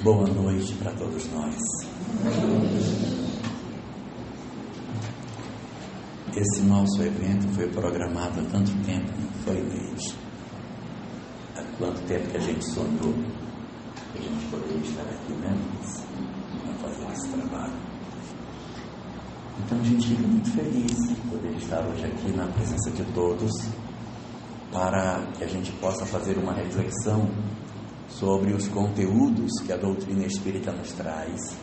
Boa noite para todos nós. Esse nosso evento foi programado há tanto tempo, não foi, Luiz? Há quanto tempo que a gente sonhou que a gente poderia estar aqui mesmo para fazer esse trabalho? Então a gente fica muito feliz de poder estar hoje aqui na presença de todos, para que a gente possa fazer uma reflexão sobre os conteúdos que a doutrina espírita nos traz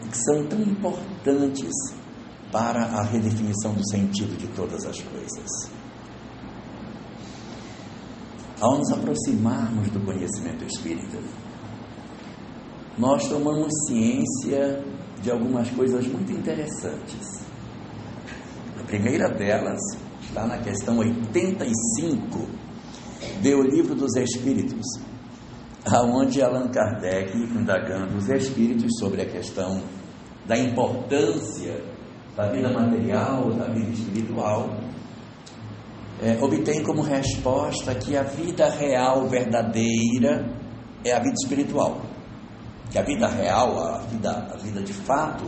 e que são tão importantes para a redefinição do sentido de todas as coisas. Ao nos aproximarmos do conhecimento espírita, nós tomamos ciência de algumas coisas muito interessantes. A primeira delas está na questão 85 do Livro dos Espíritos, aonde Allan Kardec, indagando os espíritos sobre a questão da importância da vida material, da vida espiritual, obtém como resposta que a vida real verdadeira é a vida espiritual, que a vida real, a vida de fato,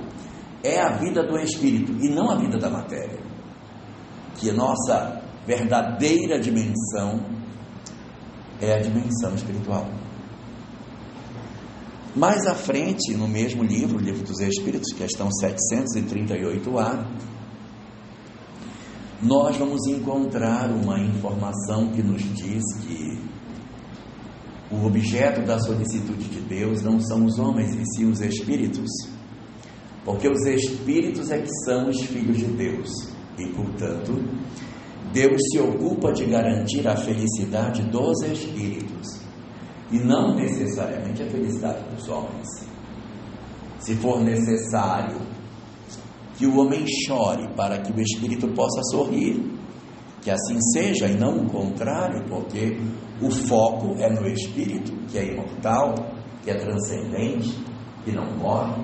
é a vida do espírito e não a vida da matéria, que a nossa verdadeira dimensão é a dimensão espiritual. Mais à frente, no mesmo livro, o Livro dos Espíritos, questão 738A, nós vamos encontrar uma informação que nos diz que o objeto da solicitude de Deus não são os homens, e sim os espíritos, porque os espíritos é que são os filhos de Deus, e portanto Deus se ocupa de garantir a felicidade dos espíritos e não necessariamente a felicidade dos homens. Se for necessário que o homem chore para que o espírito possa sorrir, que assim seja e não o contrário, porque o foco é no espírito, que é imortal, que é transcendente, que não morre.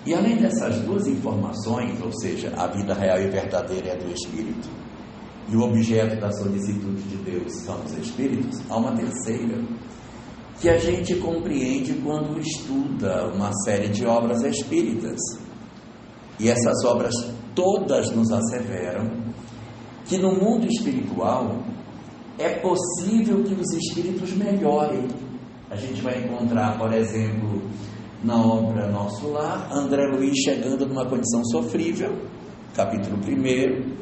E além dessas duas informações, ou seja, a vida real e verdadeira é do espírito e o objeto da solicitude de Deus são os espíritos, há uma terceira que a gente compreende quando estuda uma série de obras espíritas, e essas obras todas nos asseveram que no mundo espiritual é possível que os espíritos melhorem. A gente vai encontrar, por exemplo, na obra Nosso Lar, André Luiz chegando numa condição sofrível, capítulo 1,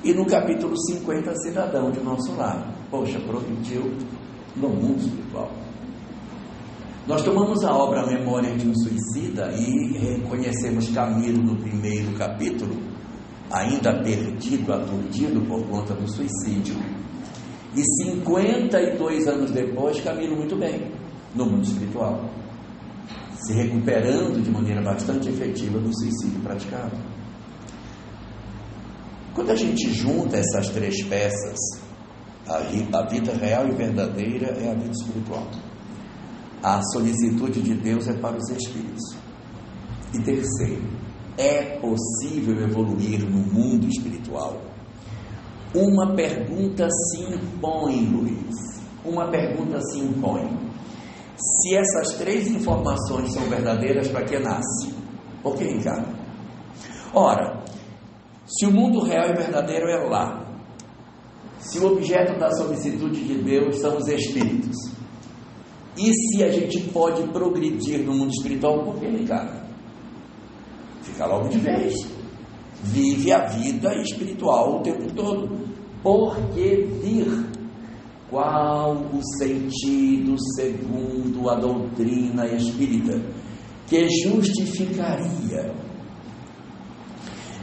e no capítulo 50, Cidadão de Nosso Lar. Poxa, progrediu no mundo espiritual. Nós tomamos a obra Memória de um Suicida e reconhecemos Camilo no primeiro capítulo, ainda perdido, aturdido por conta do suicídio, e 52 anos depois, Camilo muito bem, no mundo espiritual, se recuperando de maneira bastante efetiva do suicídio praticado. Quando a gente junta essas três peças, a vida real e verdadeira é a vida espiritual. A solicitude de Deus é para os espíritos. E terceiro, é possível evoluir no mundo espiritual? Uma pergunta se impõe, Luiz. Uma pergunta se impõe. Se essas três informações são verdadeiras, para que nasce? Por que encarna? Ora, se o mundo real e verdadeiro é lá, se o objeto da solicitude de Deus são os espíritos, e se a gente pode progredir no mundo espiritual, por que encarna? Fica logo de vez. Vive a vida espiritual o tempo todo. Por que vir? Qual o sentido, segundo a doutrina espírita, que justificaria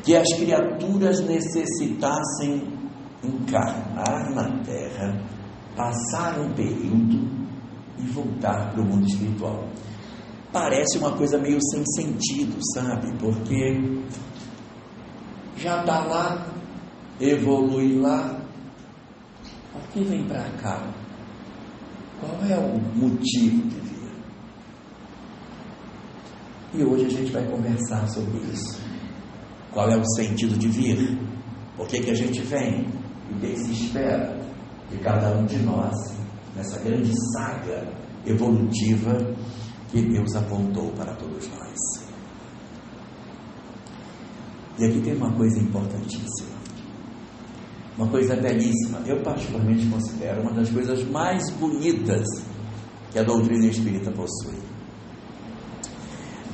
que as criaturas necessitassem encarnar na Terra, passar um período e voltar para o mundo espiritual? Parece uma coisa meio sem sentido, sabe? Porque já está lá, evolui lá, por que vem para cá? Qual é o motivo de vir? E hoje a gente vai conversar sobre isso. Qual é o sentido de vir? Por que a gente vem? E o que se espera de cada um de nós nessa grande saga evolutiva que Deus apontou para todos nós. E aqui tem uma coisa importantíssima, uma coisa belíssima, eu particularmente considero uma das coisas mais bonitas que a doutrina espírita possui.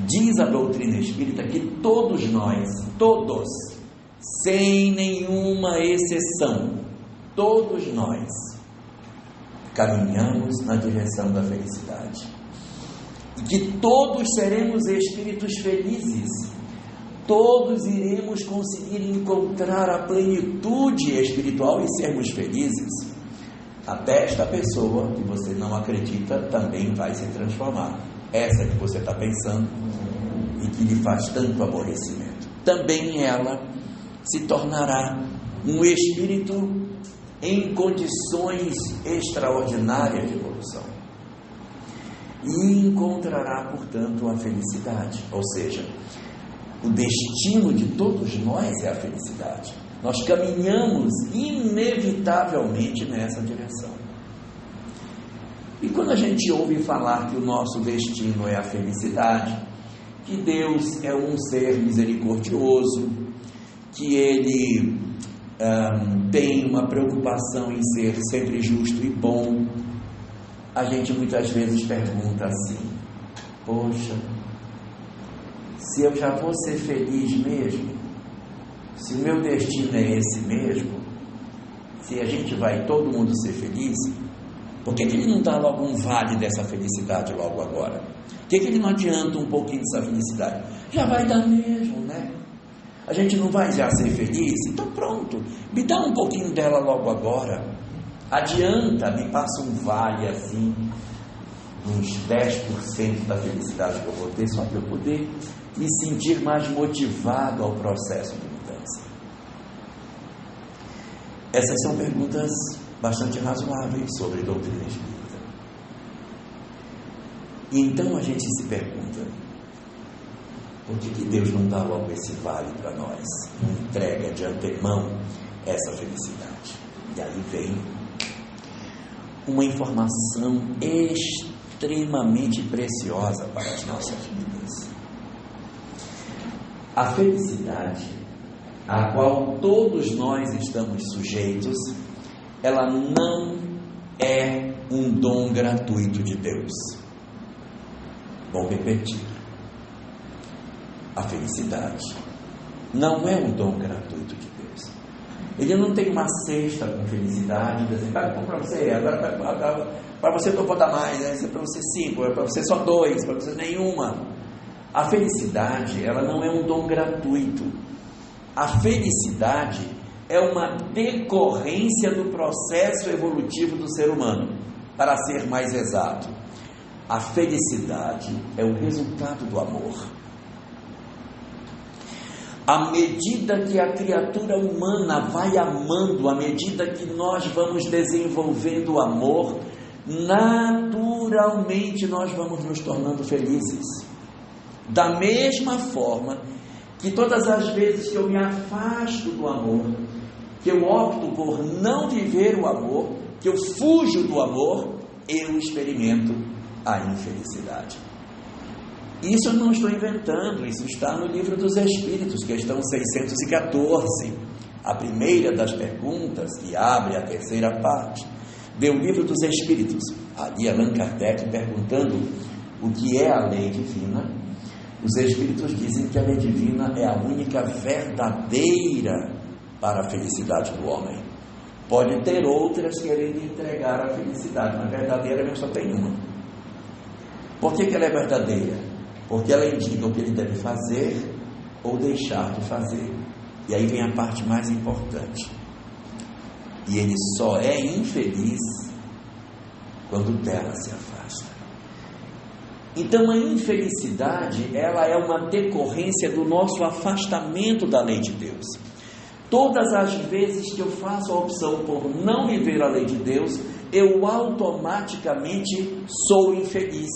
Diz a doutrina espírita que todos nós, todos, sem nenhuma exceção, todos nós caminhamos na direção da felicidade, e que todos seremos espíritos felizes, todos iremos conseguir encontrar a plenitude espiritual e sermos felizes. Até esta pessoa que você não acredita também vai se transformar, essa que você está pensando e que lhe faz tanto aborrecimento, também ela se tornará um espírito em condições extraordinárias de evolução e encontrará, portanto, a felicidade. Ou seja, o destino de todos nós é a felicidade. Nós caminhamos inevitavelmente nessa direção. E quando a gente ouve falar que o nosso destino é a felicidade, que Deus é um ser misericordioso, que Ele tem uma preocupação em ser sempre justo e bom, a gente muitas vezes pergunta assim: poxa, se eu já vou ser feliz mesmo, se o meu destino é esse mesmo, se a gente vai todo mundo ser feliz, por que Ele não dá logo um vale dessa felicidade logo agora? Por que Ele não adianta um pouquinho dessa felicidade? Já vai dar mesmo, né? A gente não vai já ser feliz? Então pronto, me dá um pouquinho dela logo agora, adianta, me passa um vale assim, uns 10% da felicidade que eu vou ter, só para eu poder me sentir mais motivado ao processo de mudança. Essas são perguntas bastante razoáveis sobre doutrina espírita. E então a gente se pergunta: por que Deus não dá logo esse vale para nós? Não entrega de antemão essa felicidade? E aí vem uma informação extremamente preciosa para as nossas vidas. A felicidade a qual todos nós estamos sujeitos, ela não é um dom gratuito de Deus. Vou repetir. A felicidade não é um dom gratuito de Deus. Ele não tem uma cesta com felicidade e diz assim: para você, agora para você não vou dar mais, né? Isso é para você 5, é para você só 2, para você nenhuma. A felicidade, ela não é um dom gratuito. A felicidade é uma decorrência do processo evolutivo do ser humano. Para ser mais exato, a felicidade é o resultado do amor. À medida que a criatura humana vai amando, à medida que nós vamos desenvolvendo o amor, naturalmente nós vamos nos tornando felizes. Da mesma forma que todas as vezes que eu me afasto do amor, que eu opto por não viver o amor, que eu fujo do amor, eu experimento a infelicidade. Isso eu não estou inventando, isso está no Livro dos Espíritos, questão 614, a primeira das perguntas que abre a terceira parte do Livro dos Espíritos. Ali Allan Kardec perguntando o que é a lei divina. Os Espíritos dizem que a lei divina é a única verdadeira para a felicidade do homem. Pode ter outras querendo entregar a felicidade, mas verdadeira mesmo só tem uma. Por que ela é verdadeira? Porque ela indica o que ele deve fazer ou deixar de fazer. E aí vem a parte mais importante. E ele só é infeliz quando dela se afasta. Então a infelicidade, ela é uma decorrência do nosso afastamento da lei de Deus. Todas as vezes que eu faço a opção por não viver a lei de Deus, eu automaticamente sou infeliz.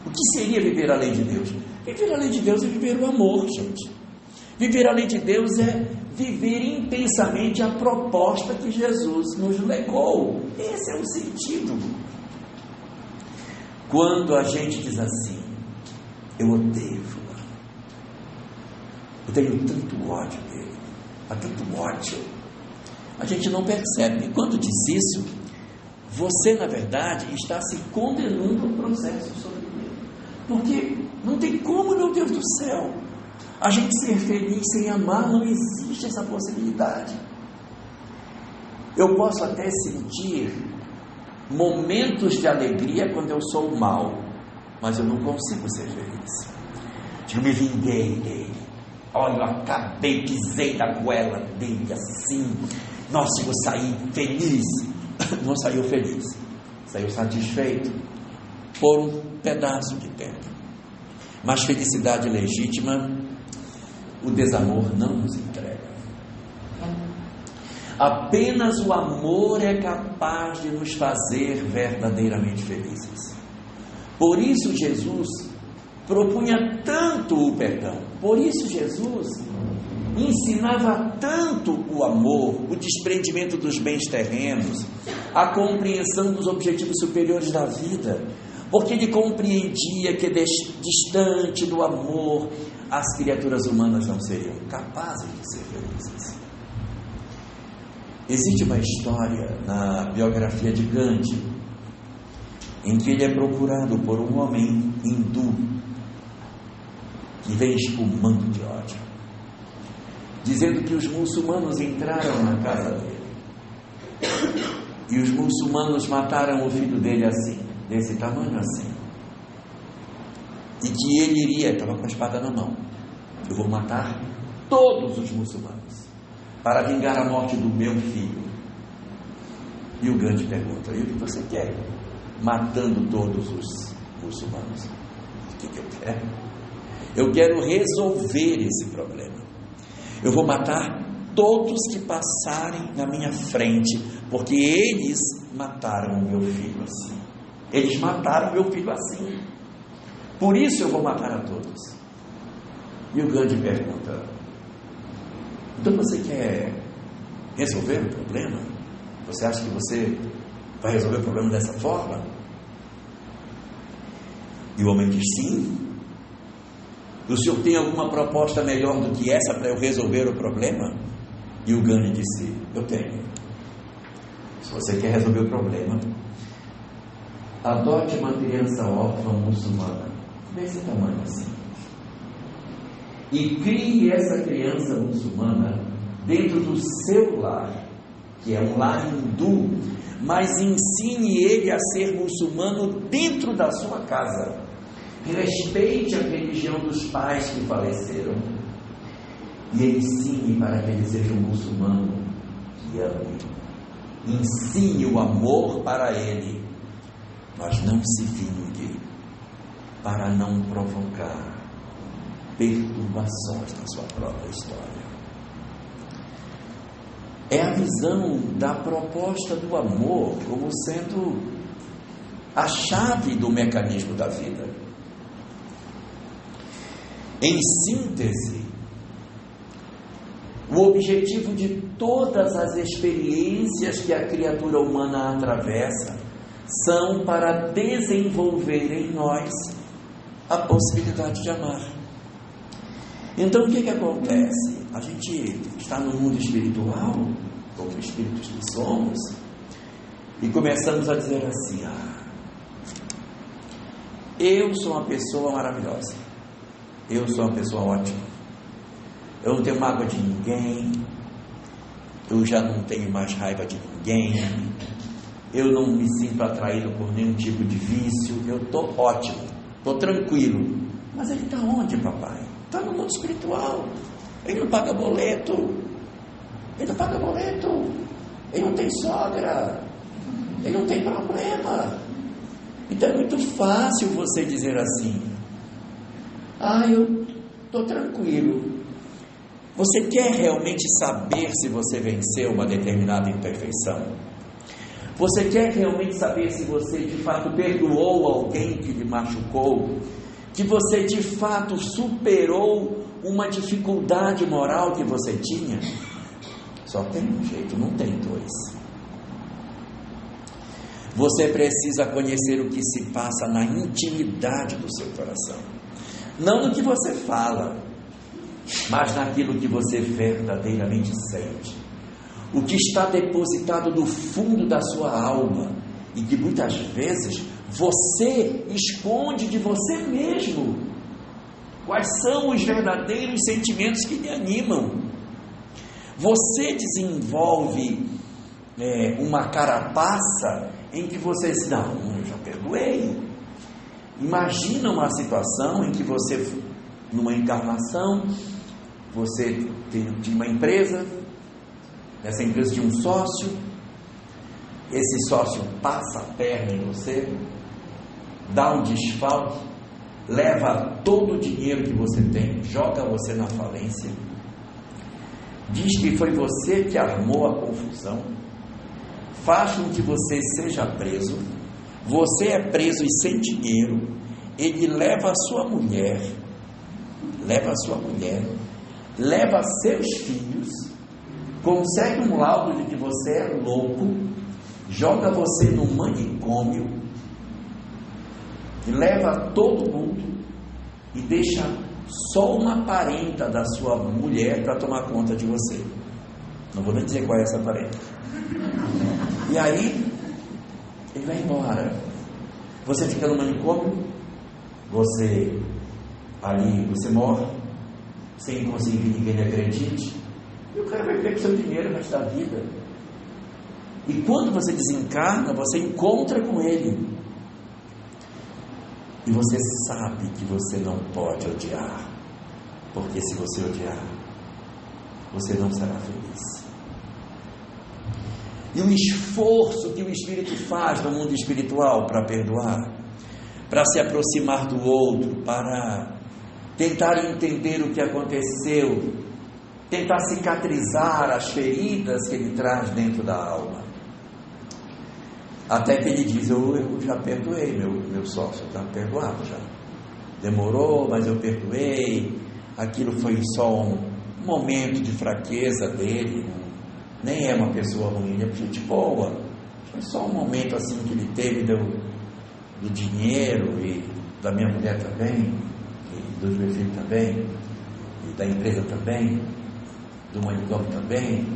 O que seria viver a lei de Deus? Viver a lei de Deus é viver o amor, gente. Viver a lei de Deus é viver intensamente a proposta que Jesus nos legou. Esse é o sentido. Quando a gente diz assim: eu odeio fulano, eu tenho tanto ódio dele, há tanto ódio, a gente não percebe. E quando diz isso, você na verdade está se condenando ao processo sobre ele, porque não tem como, meu Deus do céu, a gente ser feliz sem amar. Não existe essa possibilidade. Eu posso até sentir momentos de alegria quando eu sou mal, mas eu não consigo ser feliz. Eu me vinguei dele, olha, eu acabei, pisei da goela dele assim, nossa, eu saí feliz. Não saiu feliz, saiu satisfeito por um pedaço de tempo. Mas felicidade legítima o desamor não nos entrega. Apenas o amor é capaz de nos fazer verdadeiramente felizes. Por isso Jesus propunha tanto o perdão. Por isso Jesus ensinava tanto o amor, o desprendimento dos bens terrenos, a compreensão dos objetivos superiores da vida, porque ele compreendia que distante do amor as criaturas humanas não seriam capazes de ser felizes. Existe uma história na biografia de Gandhi, em que ele é procurado por um homem hindu que vem espumando de ódio, dizendo que os muçulmanos entraram na casa dele e os muçulmanos mataram o filho dele assim, desse tamanho assim, e que ele iria, estava com a espada na mão: eu vou matar todos os muçulmanos para vingar a morte do meu filho. E o Gandhi pergunta: e o que você quer matando todos os muçulmanos? O que eu quero? Eu quero resolver esse problema. Eu vou matar todos que passarem na minha frente, porque eles mataram o meu filho assim. Eles mataram meu filho assim. Por isso eu vou matar a todos. E o Gandhi pergunta: então você quer resolver o problema? Você acha que você vai resolver o problema dessa forma? E o homem diz: sim. O senhor tem alguma proposta melhor do que essa para eu resolver o problema? E o Gandhi disse: eu tenho. Se você quer resolver o problema, adote uma criança órfã muçulmana desse tamanho assim, e crie essa criança muçulmana dentro do seu lar, que é um lar hindu, mas ensine ele a ser muçulmano dentro da sua casa. Respeite a religião dos pais que faleceram e ensine para que ele seja um muçulmano que ame. Ensine o amor para ele, mas não se vingue, para não provocar perturbações na sua própria história. É a visão da proposta do amor como sendo a chave do mecanismo da vida. Em síntese, o objetivo de todas as experiências que a criatura humana atravessa são para desenvolver em nós a possibilidade de amar. Então o que acontece? A gente está no mundo espiritual, como espíritos que somos, e começamos a dizer assim: eu sou uma pessoa maravilhosa, eu sou uma pessoa ótima, eu não tenho mágoa de ninguém, eu já não tenho mais raiva de ninguém, eu não me sinto atraído por nenhum tipo de vício, eu estou ótimo, estou tranquilo. Mas ele está onde, papai? Está no mundo espiritual. Ele não paga boleto, ele não tem sogra, ele não tem problema. Então é muito fácil você dizer assim: eu estou tranquilo. Você quer realmente saber se você venceu uma determinada imperfeição? Você quer realmente saber se você de fato perdoou alguém que lhe machucou? Que você de fato superou uma dificuldade moral que você tinha, só tem um jeito, não tem dois. Você precisa conhecer o que se passa na intimidade do seu coração, não no que você fala, mas naquilo que você verdadeiramente sente, o que está depositado no fundo da sua alma e que muitas vezes você esconde de você mesmo. Quais são os verdadeiros sentimentos que lhe animam? Você desenvolve uma carapaça em que você diz: não, eu já perdoei. Imagina uma situação em que você, numa encarnação, você tinha uma empresa, nessa empresa tinha um sócio, esse sócio passa a perna em você, dá um desfalque, leva todo o dinheiro que você tem, joga você na falência, diz que foi você que armou a confusão, faz com que você seja preso, você é preso e sem dinheiro, ele leva a sua mulher, leva seus filhos, consegue um laudo de que você é louco, joga você no manicômio, leva todo mundo e deixa só uma parenta da sua mulher para tomar conta de você. Não vou nem dizer qual é essa parenta. E aí ele vai embora, você fica no manicômio, você morre sem conseguir que ninguém lhe acredite, e o cara vai viver com seu dinheiro o resto da vida. E quando você desencarna, você encontra com ele, e você sabe que você não pode odiar, porque se você odiar, você não será feliz. E o esforço que o espírito faz no mundo espiritual para perdoar, para se aproximar do outro, para tentar entender o que aconteceu, tentar cicatrizar as feridas que ele traz dentro da alma, até que ele diz: eu já perdoei meu sócio, está perdoado já, demorou, mas eu perdoei, aquilo foi só um momento de fraqueza dele, nem é uma pessoa ruim, é gente boa, foi só um momento assim que ele teve do dinheiro e da minha mulher também, e dos meus filhos também, e da empresa também, do manicômio também,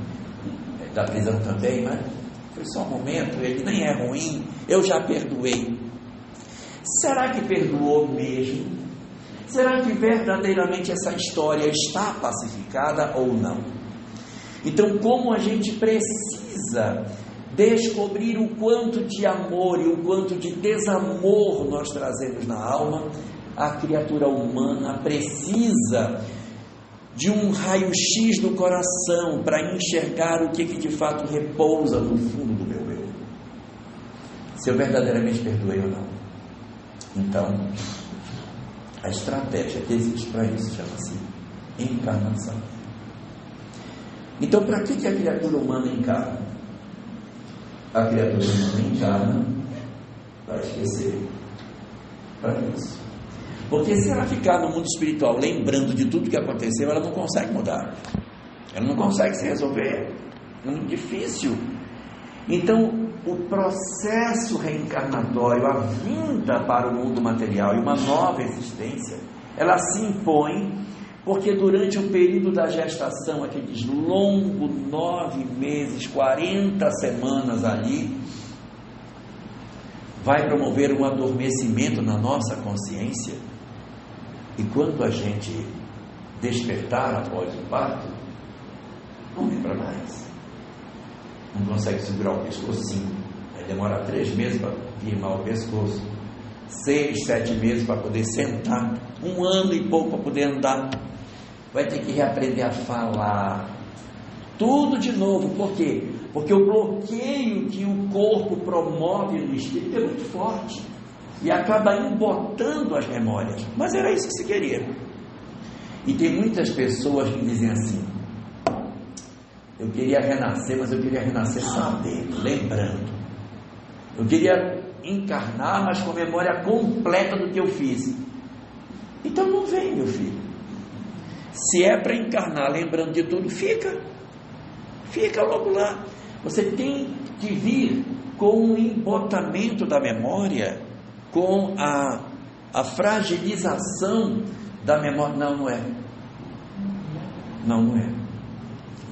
da prisão também, mas foi só um momento, ele nem é ruim, eu já perdoei. Será que perdoou mesmo? Será que verdadeiramente essa história está pacificada ou não? Então, como a gente precisa descobrir o quanto de amor e o quanto de desamor nós trazemos na alma, a criatura humana precisa de um raio-x do coração para enxergar o que de fato repousa no fundo do meu eu, se eu verdadeiramente perdoei ou não. Então, a estratégia que existe para isso chama-se encarnação. Então, para que a criatura humana encarna? A criatura humana encarna para esquecer, para isso. Porque se ela ficar no mundo espiritual lembrando de tudo que aconteceu, ela não consegue mudar, ela não consegue se resolver, é muito difícil. Então, o processo reencarnatório, a vinda para o mundo material e uma nova existência, ela se impõe, porque durante o período da gestação, aqueles longos 9 meses, 40 semanas ali, vai promover um adormecimento na nossa consciência, e quando a gente despertar após o parto, não lembra mais, não consegue segurar o pescocinho, aí demora 3 meses para firmar o pescoço, 6, 7 meses para poder sentar, 1 ano e pouco para poder andar, vai ter que reaprender a falar, tudo de novo. Por quê? Porque o bloqueio que o corpo promove no espírito é muito forte e acaba embotando as memórias, mas era isso que se queria. E tem muitas pessoas que dizem assim: eu queria renascer, mas eu queria renascer sabendo, lembrando, eu queria encarnar, mas com memória completa do que eu fiz. Então não vem, meu filho. Se é para encarnar lembrando de tudo, fica logo lá. Você tem que vir com o embotamento da memória, com a fragilização da memória. Não é.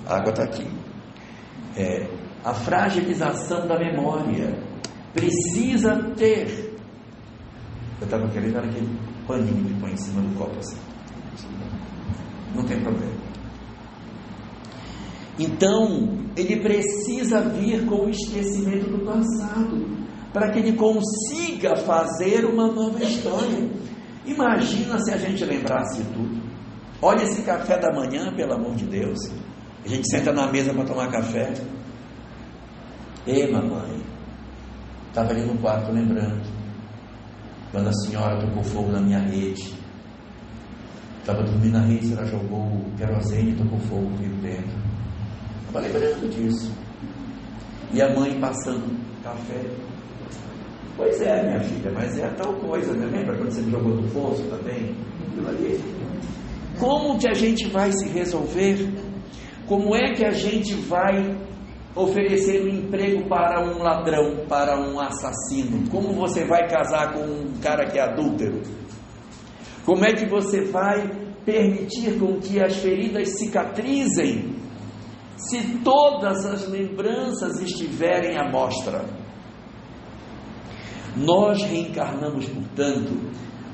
A água está aqui. A fragilização da memória precisa ter. Eu estava querendo aquele paninho que põe em cima do copo assim. Não tem problema. Então, ele precisa vir com o esquecimento do passado, para que ele consiga fazer uma nova história. Imagina se a gente lembrasse tudo. Olha esse café da manhã, pelo amor de Deus. A gente senta na mesa para tomar café. Ei, mamãe, estava ali no quarto lembrando, quando a senhora tocou fogo na minha rede. Estava dormindo na rede, ela jogou querosene e tocou fogo comigo dentro. Estava lembrando disso. E a mãe passando café. Pois é, minha filha, mas é tal coisa, né? Lembra quando você me jogou do poço também? Como que a gente vai se resolver? Como é que a gente vai oferecer um emprego para um ladrão, para um assassino? Como você vai casar com um cara que é adúltero? Como é que você vai permitir com que as feridas cicatrizem, se todas as lembranças estiverem à mostra? Nós reencarnamos, portanto,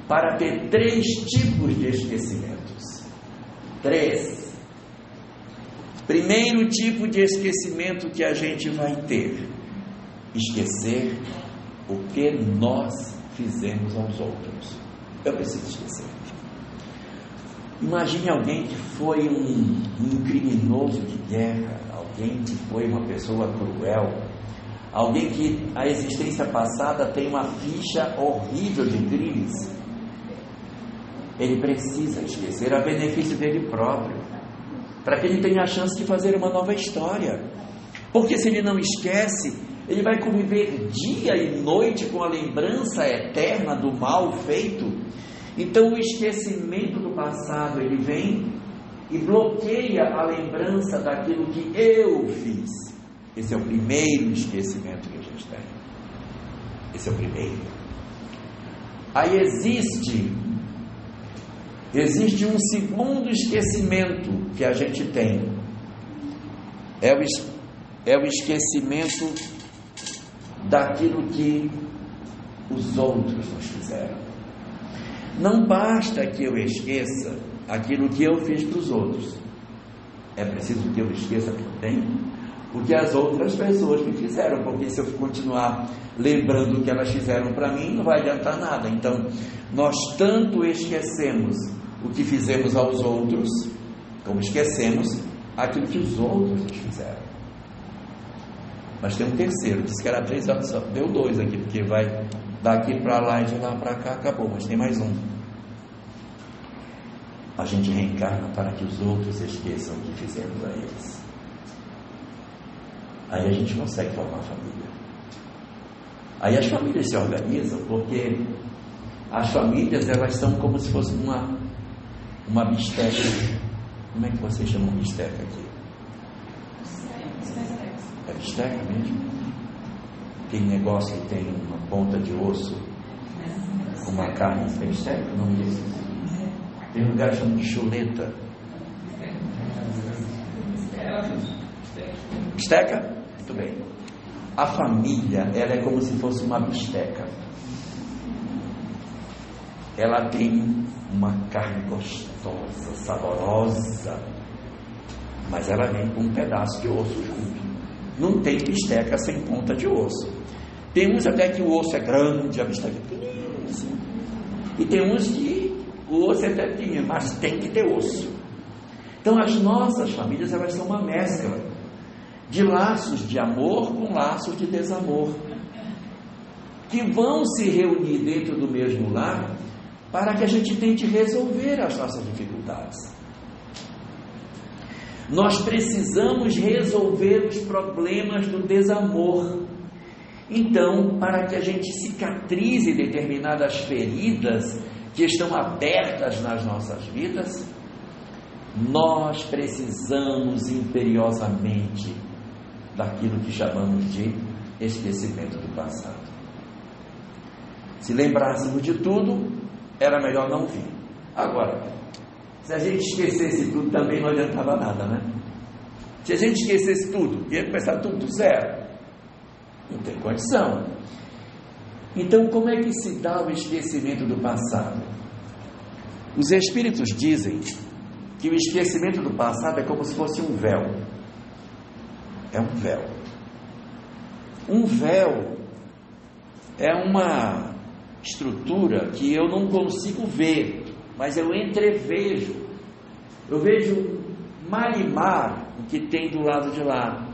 para ter 3 tipos de esquecimentos. 3. Primeiro tipo de esquecimento que a gente vai ter: esquecer o que nós fizemos aos outros. Eu preciso esquecer. Imagine alguém que foi um criminoso de guerra, alguém que foi uma pessoa cruel, alguém que a existência passada tem uma ficha horrível de crimes. Ele precisa esquecer a benefício dele próprio, para que ele tenha a chance de fazer uma nova história. Porque se ele não esquece, ele vai conviver dia e noite com a lembrança eterna do mal feito. Então o esquecimento do passado, ele vem e bloqueia a lembrança daquilo que eu fiz. Esse é o primeiro esquecimento que a gente tem. Esse é o primeiro. Aí existe um segundo esquecimento que a gente tem. É o esquecimento daquilo que os outros nos fizeram. Não basta que eu esqueça aquilo que eu fiz para os outros. É preciso que eu esqueça também o que as outras pessoas me fizeram, porque se eu continuar lembrando o que elas fizeram para mim, não vai adiantar nada. Então, nós tanto esquecemos o que fizemos aos outros, como esquecemos aquilo que os outros nos fizeram. Mas tem um terceiro, disse que era 3 anos, só deu 2 aqui, porque vai daqui para lá e de lá para cá, acabou, mas tem mais um. A gente reencarna para que os outros esqueçam o que fizemos a eles. Aí a gente consegue formar família. Aí as famílias se organizam, porque as famílias, elas são como se fosse uma bisteca. Como é que vocês chamam bisteca aqui? É bisteca mesmo? Aquele negócio que tem uma ponta de osso com uma carne. É bisteca? Não me diz. Tem um lugar chamado de chuleta. Bisteca? Muito bem. A família, ela é como se fosse uma bisteca. Ela tem uma carne gostosa, saborosa, mas ela vem com um pedaço de osso junto. Não tem bisteca sem ponta de osso. Tem uns até que o osso é grande, a bisteca é pequenininha assim. E tem uns que o osso é até pequeno, mas tem que ter osso. Então as nossas famílias, elas são uma mescla de laços de amor com laços de desamor, que vão se reunir dentro do mesmo lar para que a gente tente resolver as nossas dificuldades. Nós precisamos resolver os problemas do desamor. Então, para que a gente cicatrize determinadas feridas que estão abertas nas nossas vidas, nós precisamos imperiosamente daquilo que chamamos de esquecimento do passado. Se lembrássemos de tudo, era melhor não vir. Agora, se a gente esquecesse tudo, também não adiantava nada, né? Se a gente esquecesse tudo, ia começar tudo do zero. Não tem condição. Então, como é que se dá o esquecimento do passado? Os espíritos dizem que o esquecimento do passado é como se fosse um véu. É um véu. Um véu é uma estrutura que eu não consigo ver, mas eu entrevejo. Eu vejo marimar o que tem do lado de lá,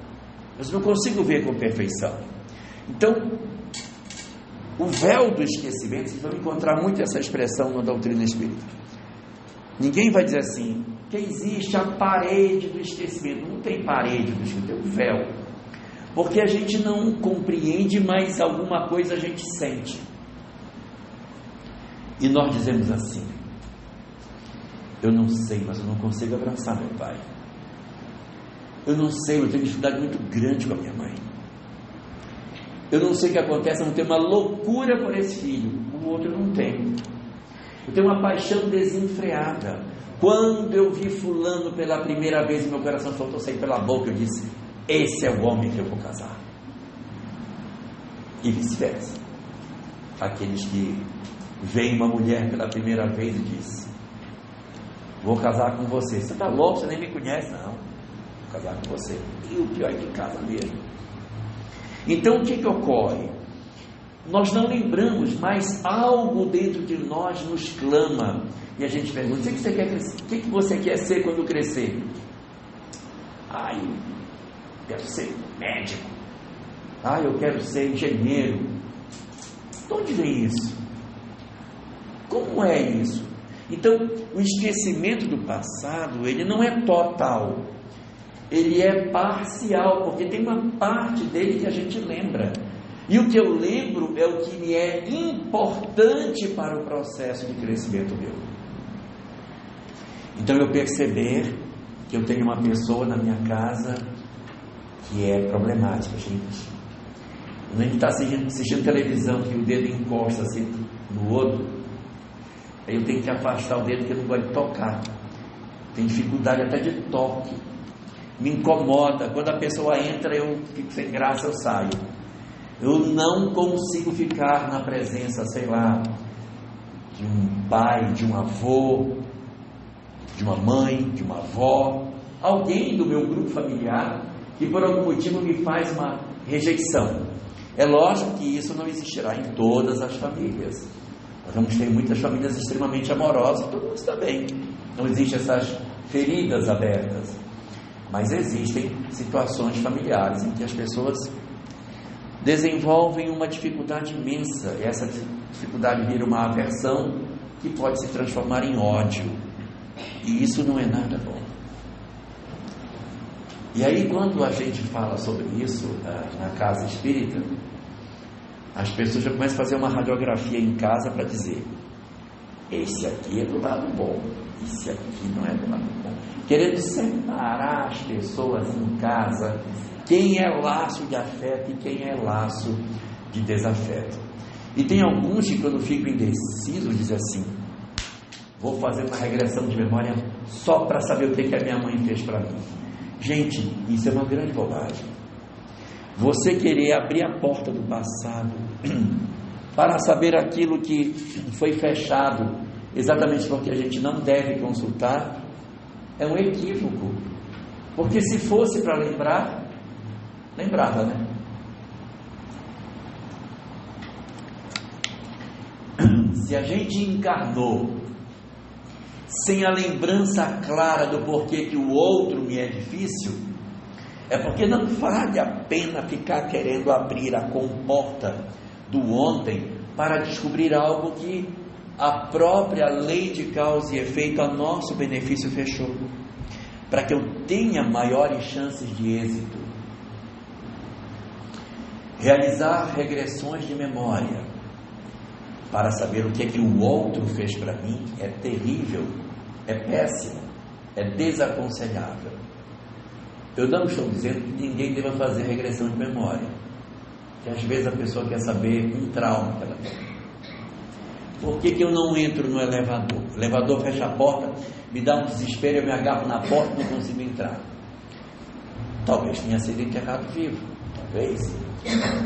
mas não consigo ver com perfeição. Então, o véu do esquecimento, vocês vão encontrar muito essa expressão na doutrina espírita. Ninguém vai dizer assim, que existe a parede do esquecimento. Não tem parede do esquecimento, tem um véu. Porque a gente não compreende, mas alguma coisa a gente sente. E nós dizemos assim, eu não sei, mas eu não consigo abraçar meu pai. Eu não sei, eu tenho dificuldade muito grande com a minha mãe. Eu não sei o que acontece, eu não tenho uma loucura por esse filho, o outro não tem. Eu tenho uma paixão desenfreada. Quando eu vi fulano pela primeira vez, meu coração faltou sair pela boca, eu disse, esse é o homem que eu vou casar. E vice-versa. Aqueles que veem uma mulher pela primeira vez e dizem, vou casar com você. Você está louco, você nem me conhece. Não, vou casar com você. E o pior é que casa mesmo. Então o que ocorre? Nós não lembramos, mas algo dentro de nós nos clama. E a gente pergunta, o que você quer crescer? O que você quer ser quando crescer? Eu quero ser médico. Eu quero ser engenheiro. De onde vem isso? Como é isso? Então, o esquecimento do passado, ele não é total. Ele é parcial, porque tem uma parte dele que a gente lembra. E o que eu lembro é o que me é importante para o processo de crescimento meu. Então, eu perceber que eu tenho uma pessoa na minha casa que é problemática, gente. Quando a gente está assistindo televisão, que o dedo encosta assim no outro, aí eu tenho que afastar o dedo, porque eu não gosto de tocar. Tenho dificuldade até de toque. Me incomoda. Quando a pessoa entra, eu fico sem graça, eu saio. Eu não consigo ficar na presença, sei lá, de um pai, de um avô, de uma mãe, de uma avó, alguém do meu grupo familiar que por algum motivo me faz uma rejeição. É lógico que isso não existirá em todas as famílias. Nós vamos ter muitas famílias extremamente amorosas, todo mundo está bem. Não existem essas feridas abertas. Mas existem situações familiares em que as pessoas desenvolvem uma dificuldade imensa. E essa dificuldade vira uma aversão que pode se transformar em ódio. E isso não é nada bom. E aí, quando a gente fala sobre isso na casa espírita, as pessoas já começam a fazer uma radiografia em casa para dizer, esse aqui é do lado bom, esse aqui não é do lado bom, querendo separar as pessoas em casa, quem é laço de afeto e quem é laço de desafeto. E tem alguns que, quando ficam indecisos, dizem assim, vou fazer uma regressão de memória só para saber o que a minha mãe fez para mim. Gente, isso é uma grande bobagem. Você querer abrir a porta do passado para saber aquilo que foi fechado, exatamente porque a gente não deve consultar, é um equívoco. Porque se fosse para lembrar, lembrava, né? Se a gente encarnou sem a lembrança clara do porquê que o outro me é difícil, é porque não vale a pena ficar querendo abrir a comporta do ontem para descobrir algo que a própria lei de causa e efeito a nosso benefício fechou, para que eu tenha maiores chances de êxito. Realizar regressões de memória para saber o que é que o outro fez para mim é terrível, é péssimo. é desaconselhável. Eu não estou dizendo que ninguém deva fazer regressão de memória, que às vezes a pessoa quer saber um trauma que ela tem. Por que eu não entro no elevador? O elevador fecha a porta, me dá um desespero, eu me agarro na porta e não consigo entrar. Talvez tenha sido enterrado vivo, talvez.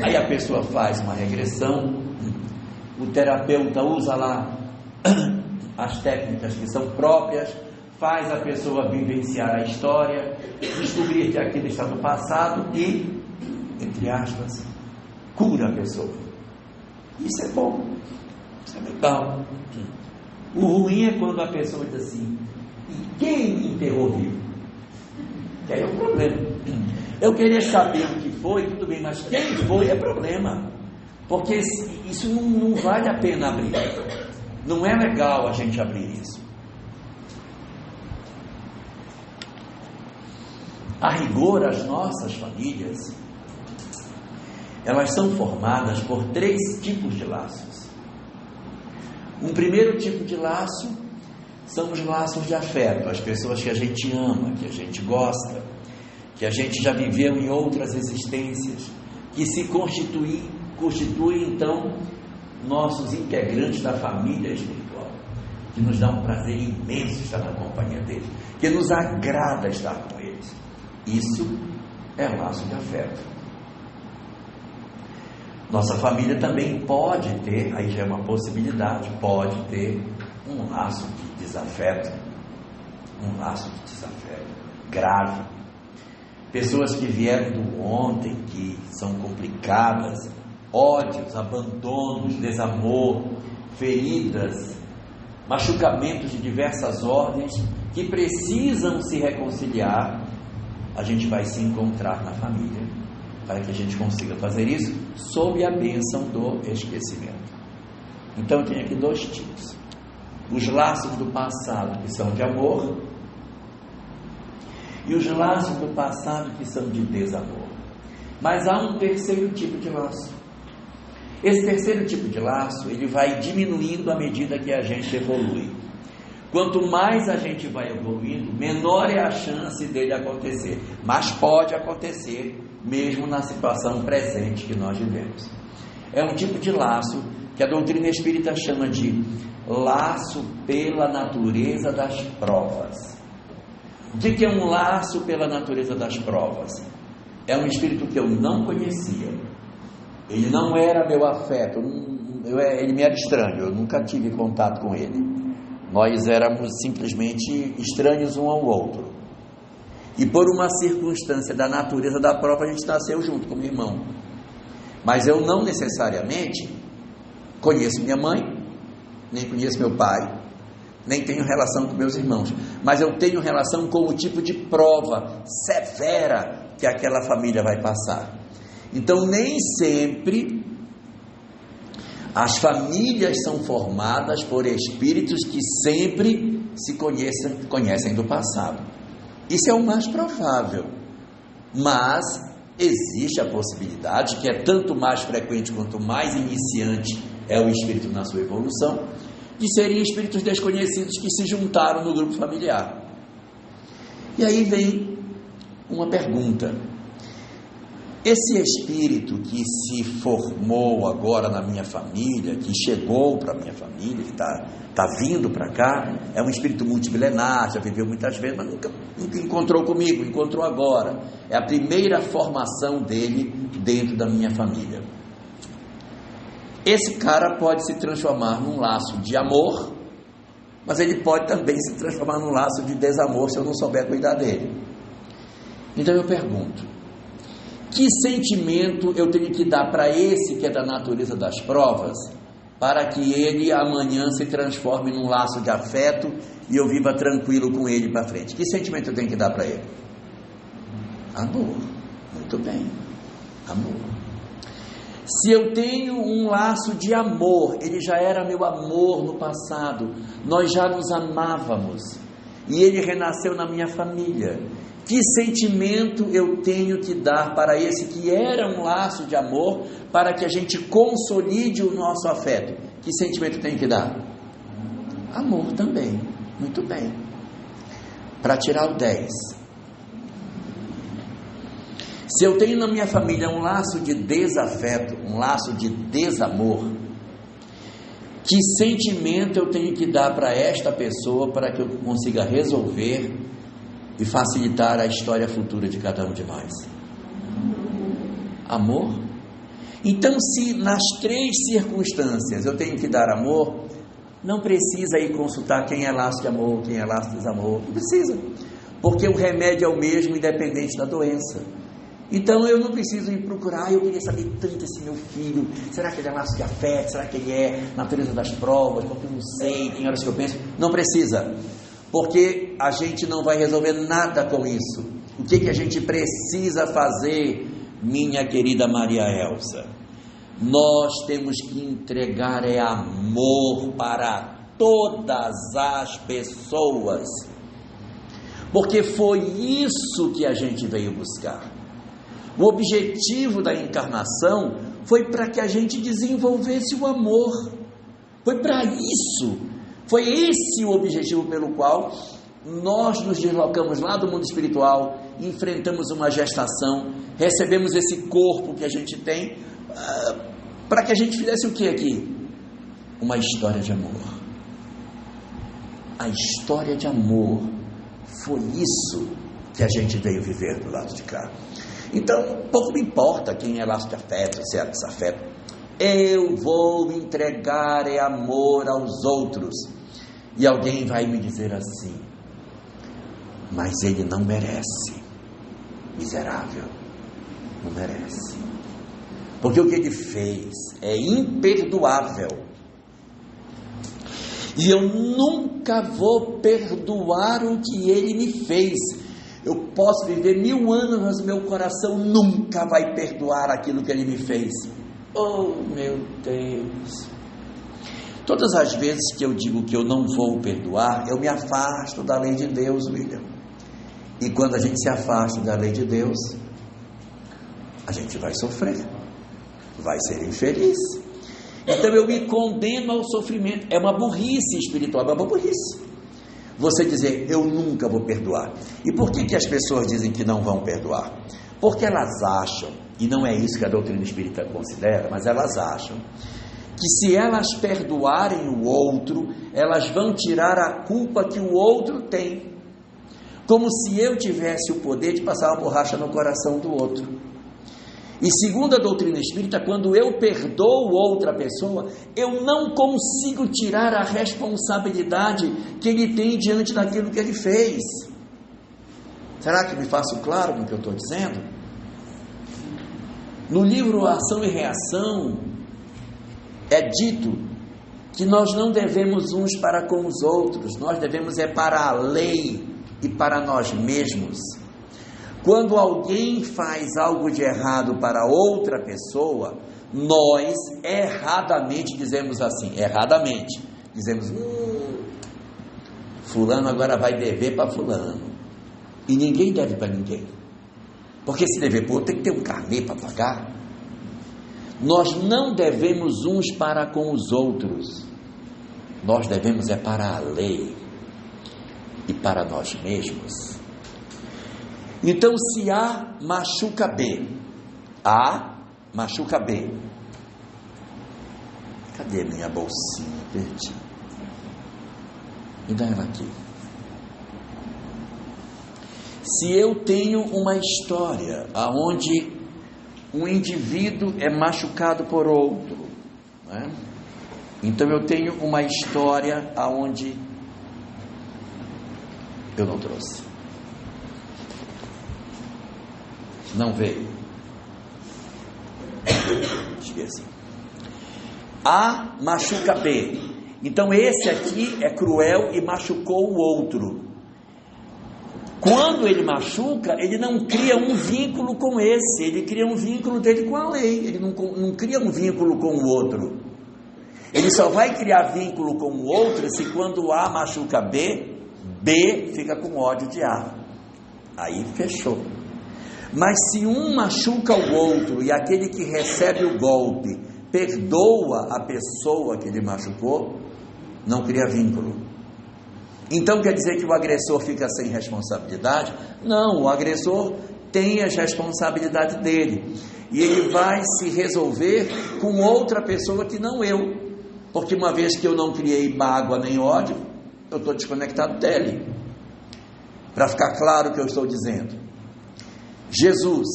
Aí a pessoa faz uma regressão, o terapeuta usa lá as técnicas que são próprias, faz a pessoa vivenciar a história, descobrir que aquilo está no passado e, entre aspas, cura a pessoa. Isso é bom, isso é legal. O ruim é quando a pessoa diz assim: e quem me enterrou vivo? Que aí é um problema. Eu queria saber o que foi, tudo bem, mas quem foi é problema, porque isso não vale a pena abrir. Não é legal a gente abrir isso. A rigor, as nossas famílias, elas são formadas por 3 tipos de laços. Um primeiro tipo de laço são os laços de afeto, as pessoas que a gente ama, que a gente gosta, que a gente já viveu em outras existências, que se constituem então nossos integrantes da família espiritual, que nos dá um prazer imenso estar na companhia deles, que nos agrada estar com eles. Isso é laço de afeto. Nossa família também pode ter, aí já é uma possibilidade, pode ter um laço de desafeto, grave. Pessoas que vieram do ontem, que são complicadas, ódios, abandonos, desamor, feridas, machucamentos de diversas ordens, que precisam se reconciliar. A gente vai se encontrar na família, para que a gente consiga fazer isso sob a bênção do esquecimento. Então tem aqui 2 tipos: os laços do passado, que são de amor, e os laços do passado, que são de desamor. Mas há um terceiro tipo de laço. Esse terceiro tipo de laço, ele vai diminuindo à medida que a gente evolui. Quanto mais a gente vai evoluindo, menor é a chance dele acontecer. Mas pode acontecer, mesmo na situação presente que nós vivemos. É um tipo de laço que a doutrina espírita chama de laço pela natureza das provas. O que é um laço pela natureza das provas? É um espírito que eu não conhecia. Ele não era meu afeto, ele me era estranho, eu nunca tive contato com ele. Nós éramos simplesmente estranhos um ao outro. E por uma circunstância da natureza da prova, a gente nasceu junto com meu irmão. Mas eu não necessariamente conheço minha mãe, nem conheço meu pai, nem tenho relação com meus irmãos. Mas eu tenho relação com o tipo de prova severa que aquela família vai passar. Então nem sempre as famílias são formadas por espíritos que sempre se conhecem do passado. Isso é o mais provável, mas existe a possibilidade, que é tanto mais frequente quanto mais iniciante é o espírito na sua evolução, de serem espíritos desconhecidos que se juntaram no grupo familiar. E aí vem uma pergunta: esse espírito que se formou agora na minha família, que chegou para a minha família, que está vindo para cá, é um espírito multimilenar, já viveu muitas vezes, mas nunca encontrou comigo, encontrou agora. É a primeira formação dele dentro da minha família. Esse cara pode se transformar num laço de amor, mas ele pode também se transformar num laço de desamor, se eu não souber cuidar dele. Então eu pergunto: que sentimento eu tenho que dar para esse que é da natureza das provas, para que ele amanhã se transforme num laço de afeto e eu viva tranquilo com ele para frente? Que sentimento eu tenho que dar para ele? Amor. Muito bem, amor. Se eu tenho um laço de amor, ele já era meu amor no passado, nós já nos amávamos e ele renasceu na minha família, que sentimento eu tenho que dar para esse que era um laço de amor, para que a gente consolide o nosso afeto? Que sentimento eu tenho que dar? Amor também. Muito bem. para tirar o 10. Se eu tenho na minha família um laço de desafeto, um laço de desamor, que sentimento eu tenho que dar para esta pessoa para que eu consiga resolver e facilitar a história futura de cada um de nós? Amor? Então, se nas 3 circunstâncias eu tenho que dar amor, não precisa ir consultar quem é laço de amor, quem é laço de desamor, não precisa, porque o remédio é o mesmo independente da doença. Então eu não preciso ir procurar, eu queria saber tanto esse meu filho, será que ele é laço de afeto, será que ele é natureza das provas, porque eu não sei, tem horas que eu penso, não precisa, porque a gente não vai resolver nada com isso. O que a gente precisa fazer, minha querida Maria Elsa? Nós temos que entregar amor para todas as pessoas, porque foi isso que a gente veio buscar. O objetivo da encarnação foi para que a gente desenvolvesse o amor, foi para isso, foi esse o objetivo pelo qual nós nos deslocamos lá do mundo espiritual, enfrentamos uma gestação, recebemos esse corpo que a gente tem, para que a gente fizesse o que aqui? Uma história de amor. A história de amor, foi isso que a gente veio viver do lado de cá. Então, pouco me importa quem é laço de afeto, se é desafeto. Eu vou entregar amor aos outros. E alguém vai me dizer assim: mas ele não merece, miserável, não merece, porque o que ele fez é imperdoável, e eu nunca vou perdoar o que ele me fez. Eu posso viver 1000 anos, mas meu coração nunca vai perdoar aquilo que ele me fez. Oh, meu Deus! Todas as vezes que eu digo que eu não vou perdoar, eu me afasto da lei de Deus, William. E quando a gente se afasta da lei de Deus, a gente vai sofrer, vai ser infeliz. Então eu me condeno ao sofrimento. É uma burrice espiritual, é uma burrice você dizer, eu nunca vou perdoar. E por que as pessoas dizem que não vão perdoar? Porque elas acham, e não é isso que a doutrina espírita considera, mas elas acham que se elas perdoarem o outro, elas vão tirar a culpa que o outro tem, como se eu tivesse o poder de passar uma borracha no coração do outro. E segundo a doutrina espírita, quando eu perdoo outra pessoa, eu não consigo tirar a responsabilidade que ele tem diante daquilo que ele fez. Será que me faço claro com o que eu estou dizendo? No livro Ação e Reação, é dito que nós não devemos uns para com os outros, nós devemos para a lei e para nós mesmos. Quando alguém faz algo de errado para outra pessoa, nós erradamente dizemos assim, fulano agora vai dever para fulano, e ninguém deve para ninguém, porque se dever para outro tem que ter um carnê para pagar. Nós não devemos uns para com os outros, nós devemos para a lei e para nós mesmos. Então, se A machuca B, cadê minha bolsinha? Perdi. Me dá ela aqui. Se eu tenho uma história onde um indivíduo é machucado por outro, né? Então eu tenho uma história onde eu não trouxe. Não veio. Esqueci. A machuca B. Então esse aqui é cruel e machucou o outro. Quando ele machuca, ele não cria um vínculo com esse, ele cria um vínculo dele com a lei, ele não cria um vínculo com o outro. Ele só vai criar vínculo com o outro se quando A machuca B, B fica com ódio de A. Aí fechou. Mas se um machuca o outro e aquele que recebe o golpe perdoa a pessoa que ele machucou, não cria vínculo. Então quer dizer que o agressor fica sem responsabilidade? Não, o agressor tem as responsabilidades dele, e ele vai se resolver com outra pessoa que não eu, porque uma vez que eu não criei mágoa nem ódio, eu estou desconectado dele. Para ficar claro o que eu estou dizendo, Jesus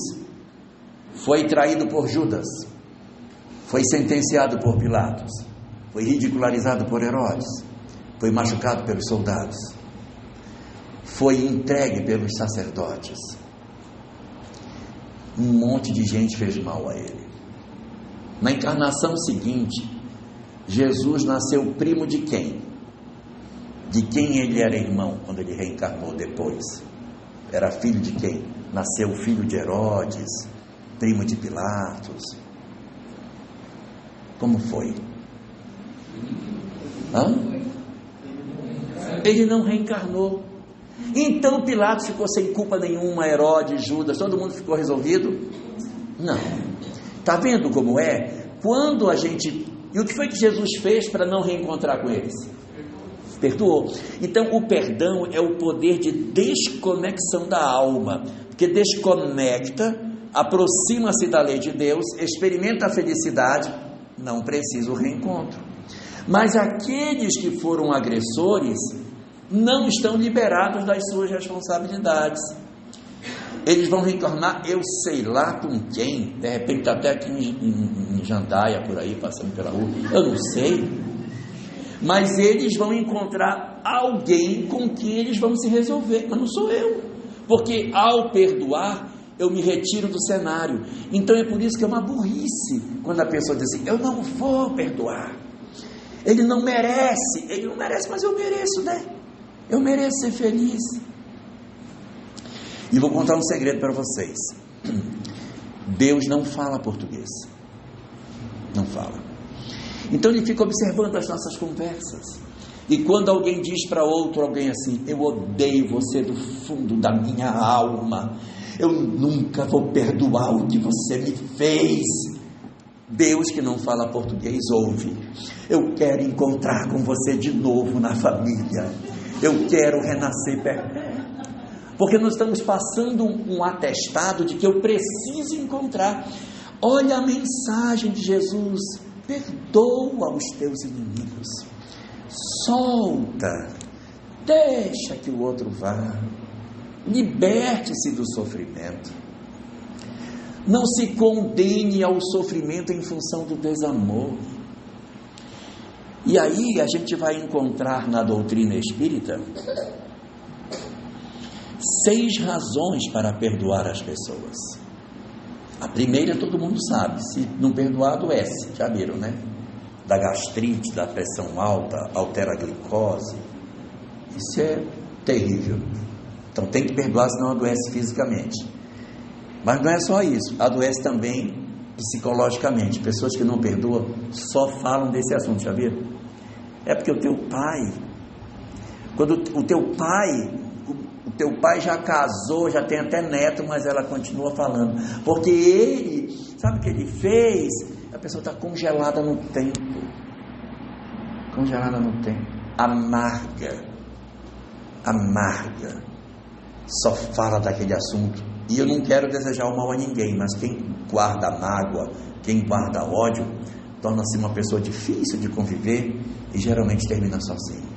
foi traído por Judas, foi sentenciado por Pilatos, foi ridicularizado por Herodes, foi machucado pelos soldados, foi entregue pelos sacerdotes. Um monte de gente fez mal a ele. Na encarnação seguinte, Jesus nasceu primo de quem? De quem ele era irmão quando ele reencarnou depois? Era filho de quem? Nasceu filho de Herodes, primo de Pilatos. Como foi? Ele não reencarnou. Então Pilatos ficou sem culpa nenhuma, Herodes, Judas, todo mundo ficou resolvido? Não. Está vendo como é? Quando a gente... E o que foi que Jesus fez para não reencontrar com eles? Perdoou. Então o perdão é o poder de desconexão da alma, porque desconecta, aproxima-se da lei de Deus, experimenta a felicidade, não precisa o reencontro. Mas aqueles que foram agressores não estão liberados das suas responsabilidades. Eles vão reencarnar, eu sei lá com quem, de repente está até aqui em Jandaia, por aí, passando pela rua, eu não sei, mas eles vão encontrar alguém com quem eles vão se resolver, mas não sou eu, porque ao perdoar, eu me retiro do cenário. Então é por isso que é uma burrice, quando a pessoa diz assim, eu não vou perdoar, ele não merece, mas eu mereço, né? Eu mereço ser feliz. E vou contar um segredo para vocês. Deus não fala português. Não fala. Então ele fica observando as nossas conversas. E quando alguém diz para alguém assim, eu odeio você do fundo da minha alma, eu nunca vou perdoar o que você me fez. Deus, que não fala português, ouve. Eu quero encontrar com você de novo na família. Eu quero renascer perto. Porque nós estamos passando um atestado de que eu preciso encontrar. Olha a mensagem de Jesus: perdoa os teus inimigos, solta, deixa que o outro vá, liberte-se do sofrimento, não se condene ao sofrimento em função do desamor. E aí a gente vai encontrar na doutrina espírita 6 razões para perdoar as pessoas. A primeira todo mundo sabe, se não perdoar adoece, já viram, né? Da gastrite, da pressão alta, altera a glicose, isso é terrível. Então tem que perdoar, senão adoece fisicamente. Mas não é só isso, adoece também psicologicamente. Pessoas que não perdoam só falam desse assunto, já viram? É porque o teu pai, quando o teu pai já casou, já tem até neto, mas ela continua falando, porque ele, sabe o que ele fez? A pessoa está congelada no tempo, amarga, só fala daquele assunto. E eu não quero desejar o mal a ninguém, mas quem guarda mágoa, quem guarda ódio, torna-se uma pessoa difícil de conviver e geralmente termina sozinho.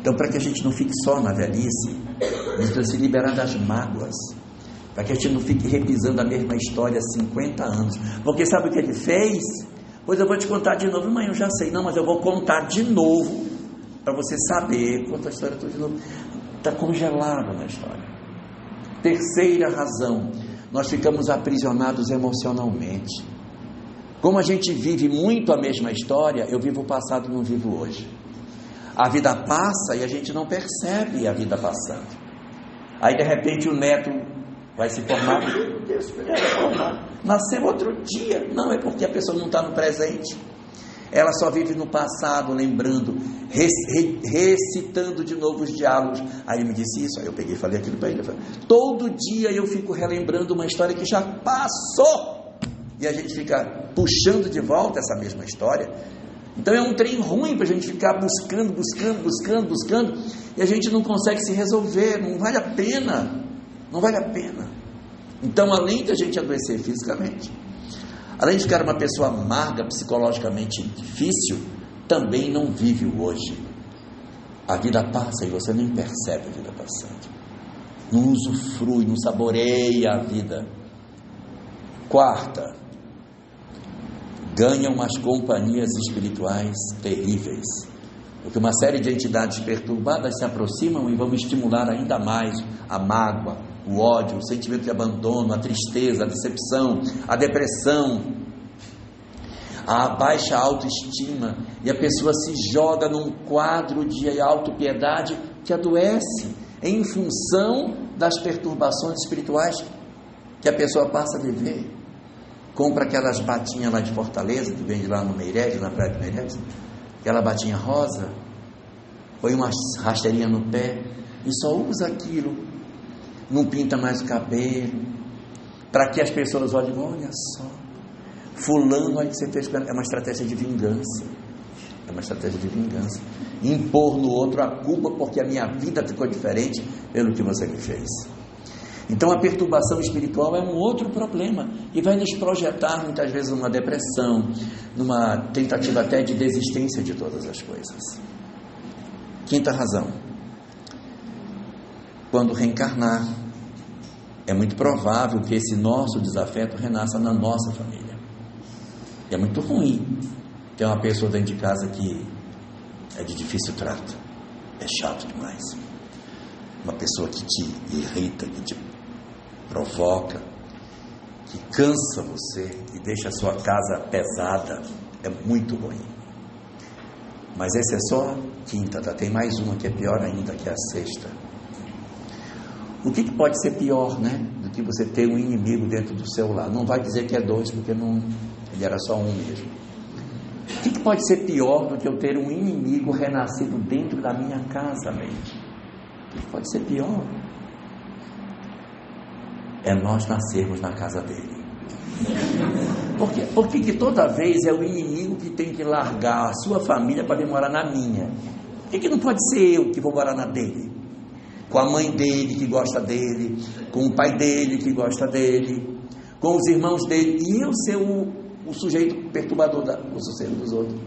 Então, para que a gente não fique só na velhice, a gente precisa se liberar das mágoas, para que a gente não fique repisando a mesma história há 50 anos. Porque sabe o que ele fez? Pois eu vou te contar de novo. Mãe, eu já sei. Não, mas eu vou contar de novo, para você saber. Conta a história toda de novo. Está congelado na história. Terceira razão, nós ficamos aprisionados emocionalmente. Como a gente vive muito a mesma história, eu vivo o passado e não vivo hoje. A vida passa e a gente não percebe a vida passando. Aí de repente o neto vai se formar. Meu Deus, ele vai formar. Nasceu outro dia. Não, é porque a pessoa não está no presente. Ela só vive no passado, lembrando, recitando de novo os diálogos. Aí ele me disse isso, aí eu peguei e falei aquilo para ele. Todo dia eu fico relembrando uma história que já passou. E a gente fica puxando de volta essa mesma história, Então é um trem ruim para a gente ficar buscando, e a gente não consegue se resolver. Não vale a pena. Então, além de a gente adoecer fisicamente, além de ficar uma pessoa amarga, psicologicamente difícil, também não vive o hoje. A vida passa e você nem percebe a vida passando. Não usufrui, não saboreia a vida. Quarta, ganha umas companhias espirituais terríveis, porque uma série de entidades perturbadas se aproximam e vão estimular ainda mais a mágoa, o ódio, o sentimento de abandono, a tristeza, a decepção, a depressão, a baixa autoestima, e a pessoa se joga num quadro de autopiedade que adoece em função das perturbações espirituais que a pessoa passa a viver. Compra aquelas batinhas lá de Fortaleza, que vende lá no Meireles, na praia do Meireles, aquela batinha rosa, põe uma rasteirinha no pé e só usa aquilo, não pinta mais o cabelo, para que as pessoas olhem, olha só, fulano, olha o que você fez, é uma estratégia de vingança, impor no outro a culpa porque a minha vida ficou diferente pelo que você me fez. Então a perturbação espiritual é um outro problema e vai nos projetar muitas vezes numa depressão, numa tentativa até de desistência de todas as coisas. Quinta razão, quando reencarnar, é muito provável que esse nosso desafeto renasça na nossa família. E é muito ruim ter uma pessoa dentro de casa que é de difícil trato, é chato demais, uma pessoa que te irrita, que te provoca, que cansa você e deixa a sua casa pesada, é muito ruim. Mas essa é só a quinta, tá? Tem mais uma que é pior ainda, que é a sexta. O que pode ser pior, né, do que você ter um inimigo dentro do seu lar? Não vai dizer que é dois, porque não, ele era só um mesmo. O que pode ser pior do que eu ter um inimigo renascido dentro da minha casa, mente? O que pode ser pior? É nós nascermos na casa dele. Por que toda vez é o inimigo que tem que largar a sua família para vir morar na minha? Por que não pode ser eu que vou morar na dele? Com a mãe dele que gosta dele, com o pai dele que gosta dele, com os irmãos dele, e eu ser o sujeito perturbador do sossego dos outros.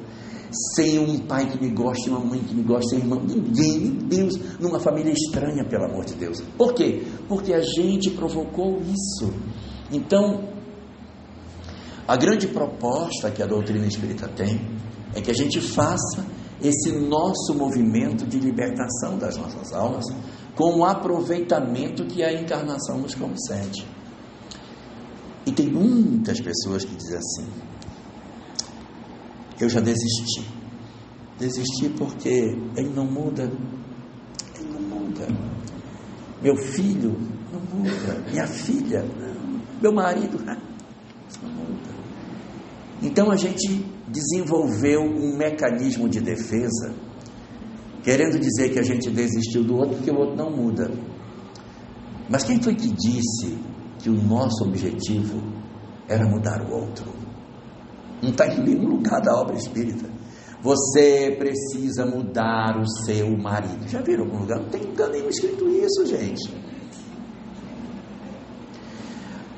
Sem um pai que me goste, uma mãe que me goste, sem irmão, ninguém, Deus, numa família estranha, pelo amor de Deus. Por quê? Porque a gente provocou isso. Então, a grande proposta que a doutrina espírita tem é que a gente faça esse nosso movimento de libertação das nossas almas com o aproveitamento que a encarnação nos concede. E tem muitas pessoas que dizem assim: eu já desisti porque ele não muda, meu filho não muda, minha filha não, meu marido não muda. Então a gente desenvolveu um mecanismo de defesa, querendo dizer que a gente desistiu do outro porque o outro não muda. Mas quem foi que disse que o nosso objetivo era mudar o outro? Não está em nenhum lugar da obra espírita. Você precisa mudar o seu marido. Já viram algum lugar? Não tem lugar nenhum escrito isso, gente.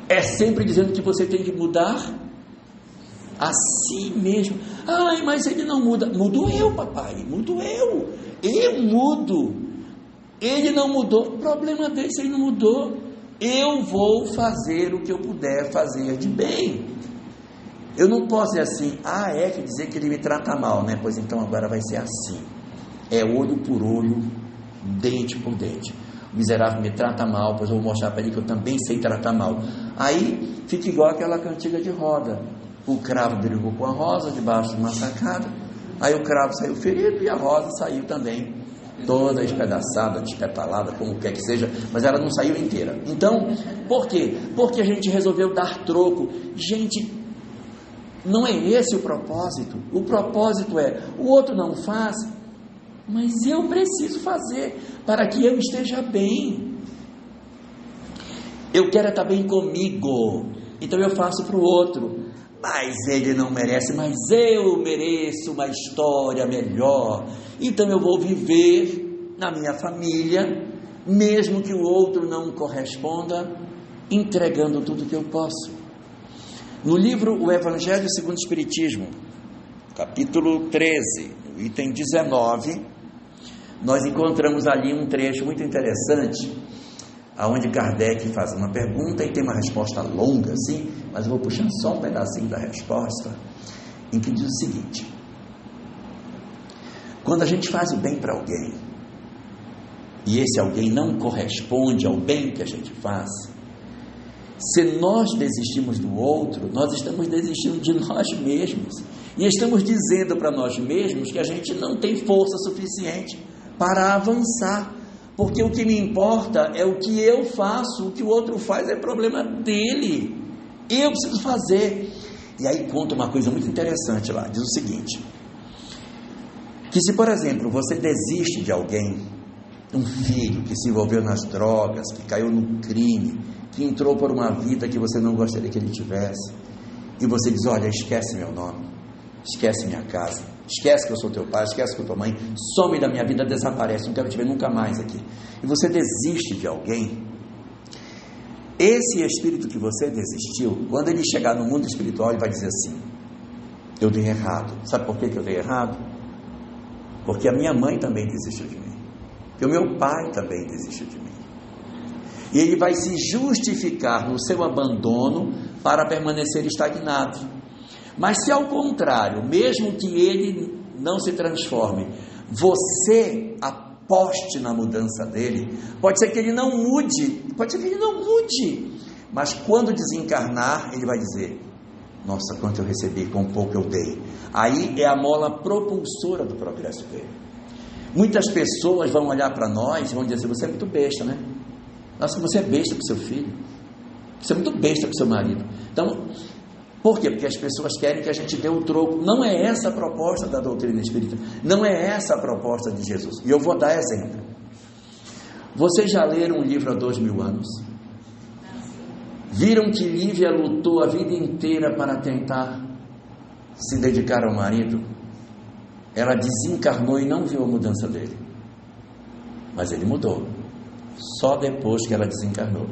É sempre dizendo que você tem que mudar a si mesmo. Ai, mas ele não muda. Mudo eu, papai, mudo eu. Eu mudo. Ele não mudou. O problema dele, se ele não mudou, eu vou fazer o que eu puder fazer de bem. Eu não posso dizer assim, quer dizer que ele me trata mal, né? Pois então agora vai ser assim. É olho por olho, dente por dente. O miserável me trata mal, pois eu vou mostrar para ele que eu também sei tratar mal. Aí fica igual aquela cantiga de roda. O cravo brigou com a rosa debaixo de uma sacada. Aí o cravo saiu ferido e a rosa saiu também toda espedaçada, despetalada, como quer que seja, mas ela não saiu inteira. Então, por quê? Porque a gente resolveu dar troco. Gente, não é esse o propósito. O propósito é, o outro não faz, mas eu preciso fazer para que eu esteja bem. Eu quero estar bem comigo, então eu faço para o outro. mas ele não merece, mas eu mereço uma história melhor, então eu vou viver na minha família, mesmo que o outro não corresponda, entregando tudo que eu posso. No livro O Evangelho segundo o Espiritismo, capítulo 13, item 19, nós encontramos ali um trecho muito interessante, aonde Kardec faz uma pergunta e tem uma resposta longa, assim, mas eu vou puxar só um pedacinho da resposta, em que diz o seguinte: quando a gente faz o bem para alguém, e esse alguém não corresponde ao bem que a gente faz, se nós desistimos do outro, nós estamos desistindo de nós mesmos, e estamos dizendo para nós mesmos que a gente não tem força suficiente para avançar, porque o que me importa é o que eu faço, o que o outro faz é problema dele, eu preciso fazer. E aí conta uma coisa muito interessante lá, diz o seguinte, que se por exemplo você desiste de alguém, um filho que se envolveu nas drogas, que caiu no crime, que entrou por uma vida que você não gostaria que ele tivesse, e você diz: olha, esquece meu nome, esquece minha casa, esquece que eu sou teu pai, esquece que eu sou tua mãe, some da minha vida, desaparece, não quero te ver nunca mais aqui, e você desiste de alguém, esse espírito que você desistiu, quando ele chegar no mundo espiritual, ele vai dizer assim: eu dei errado. Sabe por que eu dei errado? Porque a minha mãe também desistiu de mim, porque o meu pai também desistiu de mim, e ele vai se justificar no seu abandono para permanecer estagnado. Mas se ao contrário, mesmo que ele não se transforme, você aposte na mudança dele, pode ser que ele não mude, mas quando desencarnar, ele vai dizer: nossa, quanto eu recebi, com pouco eu dei. Aí é a mola propulsora do progresso dele. Muitas pessoas vão olhar para nós e vão dizer assim: você é muito besta, né? Nossa, você é besta com seu filho, você é muito besta com seu marido. Então, por quê? Porque as pessoas querem que a gente dê o troco. Não é essa a proposta da doutrina espírita, não é essa a proposta de Jesus. E eu vou dar exemplo. Vocês já leram o livro há 2000 anos? Viram que Lívia lutou a vida inteira para tentar se dedicar ao marido? Ela desencarnou e não viu a mudança dele, mas ele mudou só depois que ela desencarnou.